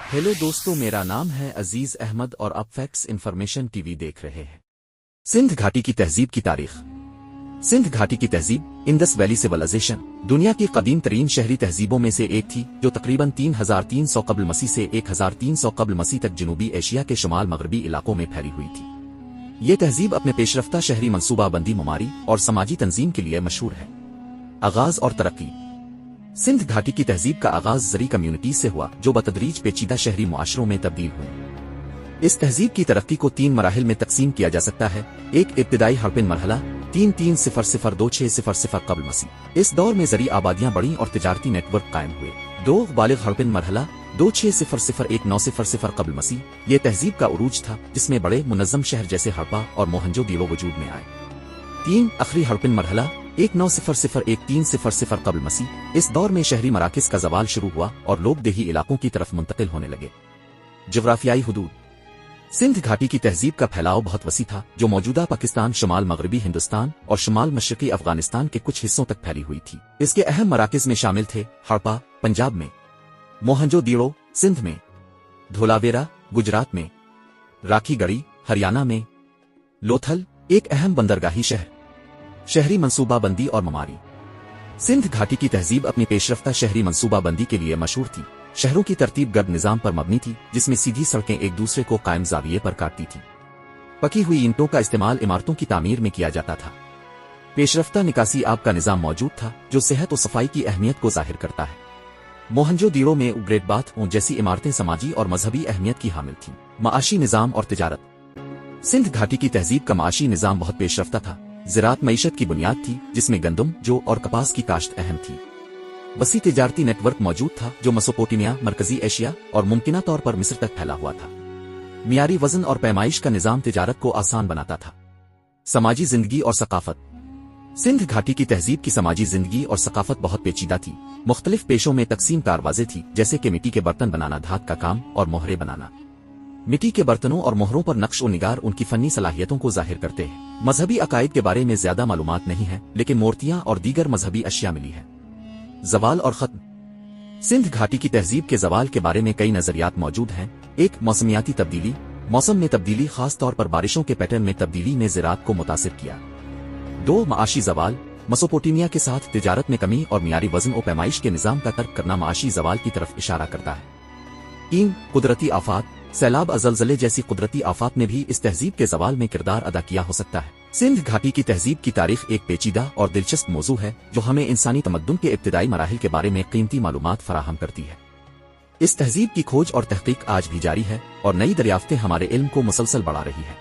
Hello दोस्तों, मेरा नाम है अजीज अहमद और आप फैक्ट्स इन्फॉर्मेशन टीवी देख रहे हैं। सिंध घाटी की तहजीब की तारीख। सिंध घाटी की तहजीब इंडस वैली सिविलाइजेशन दुनिया की कदीम तरीन शहरी तहजीबों में से एक थी, जो तकरीबन 3300 कब्ल मसीह से 1300 कब्ल मसीह तक जनूबी एशिया के शुमाल मगरबी इलाकों में फैली हुई थी। ये तहजीब अपने पेशरफ्ता शहरी मनसूबाबंदी, मुमारी और समाजी तंजीम के लिए मशहूर है। आगाज और तरक्की। सिंध घाटी की तहजीब का आगाज ज़री कम्युनिटीज से हुआ, जो बतदरीज पेचीदा शहरी मुआशरों में तब्दील हुई। इस तहजीब की तरक्की को 3 मराहिल में तकसीम किया जा सकता है। एक इब्तिदाई हड़पिन मरहला 3300-2600 कब्ल मसीह। इस दौर में ज़री आबादियां बढ़ी और तिजारती नेटवर्क कायम हुए। 2 बालिग हड़पिन मरहला 2600-1900 कब्ल मसीह। ये तहजीब का उरूज था, जिसमें बड़े मुनज़्ज़म शहर जैसे हड़पा और मोहनजोदड़ो वजूद में आए। 3 आखिरी हड़पिन मरहला 1900-1300 कब्ल मसीह। इस दौर में शहरी मराकिज का ज़वाल शुरू हुआ और लोग देही इलाकों की तरफ मुंतकिल होने लगे। जोग्राफियाई हुदूद। सिंध घाटी की तहजीब का फैलाव बहुत वसी था, जो मौजूदा पाकिस्तान, शुमाल मगरबी हिंदुस्तान और शुमाल मशरकी अफगानिस्तान के कुछ हिस्सों तक फैली हुई थी। इसके अहम मराकिज में शामिल थे हड़पा पंजाब में, मोहनजोदड़ो सिंध में, धोलावेरा गुजरात में, राखीगढ़ी हरियाणा में, लोथल एक अहम बंदरगाही शहर। शहरी मनसूबाबंदी और मुमारी। सिंध घाटी की तहजीब अपनी पेशरफ्ता शहरी मनसूबाबंदी के लिए मशहूर थी। शहरों की तरतीब गर्द निज़ाम पर मबनी थी, जिसमें सीधी सड़कें एक दूसरे को कायम ज़ाविये पर काटती थीं। पकी हुई ईंटों का इस्तेमाल इमारतों की तामीर में किया जाता था। पेशरफ्ता निकासी आब का निज़ाम मौजूद था, जो सेहत और सफाई की अहमियत को जाहिर करता है। मोहनजोदड़ो में अपग्रेड बाथरूम जैसी इमारतें समाजी और मजहबी अहमियत की हामिल थीं। माशी निज़ाम और तिजारत। सिंध घाटी की तहजीब का माशी निज़ाम बहुत पेशरफ्ता था। ज़राअत मईशत की बुनियाद थी, जिसमें गंदम, जौ और कपास की काश्त अहम थी। वसी तिजारती नेटवर्क मौजूद था, जो मेसोपोटामिया, मरकजी एशिया और मुमकिना तौर पर मिस्र तक फैला हुआ था। मियारी वजन और पैमाइश का निज़ाम तिजारत को आसान बनाता था। समाजी जिंदगी और सकाफत। सिंध घाटी की तहजीब की समाजी जिंदगी और सकाफत बहुत पेचीदा थी। मुख्तलिफ पेशों में तकसीम कारवाज़ें थी, जैसे कि मिट्टी के बर्तन बनाना, धात का काम और मोहरे बनाना। मिट्टी के बर्तनों और मोहरों पर नक्श और निगार उनकी फनी सलाहियतों को जाहिर करते हैं। मजहबी अकायद के बारे में ज्यादा मालूमात नहीं है, लेकिन मूर्तियां और दीगर मजहबी अशिया मिली है। ज़वाल और खत्म। सिंध घाटी की तहजीब के ज़वाल के बारे में कई नजरियात मौजूद हैं। एक, मौसमियाती तब्दीली। मौसम में तब्दीली, खास तौर पर बारिशों के पैटर्न में तब्दीली ने ज़राअत को मुतासिर किया। 2, माशी ज़वाल। मेसोपोटामिया के साथ तिजारत में कमी और मियारी वजन और पैमाइश के निज़ाम का तर्क करना माशी ज़वाल की तरफ इशारा करता है। 3, कुदरती आफात। सैलाब, ज़लज़ले जैसी कुदरती आफात ने भी इस तहजीब के ज़वाल में किरदार अदा किया हो सकता है। सिंध घाटी की तहजीब की तारीख एक पेचीदा और दिलचस्प मौजू है, जो हमें इंसानी तमद्दुन के इब्तिदाई मराहिल के बारे में कीमती मालूमात फराहम करती है। इस तहजीब की खोज और तहकीक आज भी जारी है और नई दरियाफ्तें हमारे इल्म को मुसलसल बढ़ा रही है।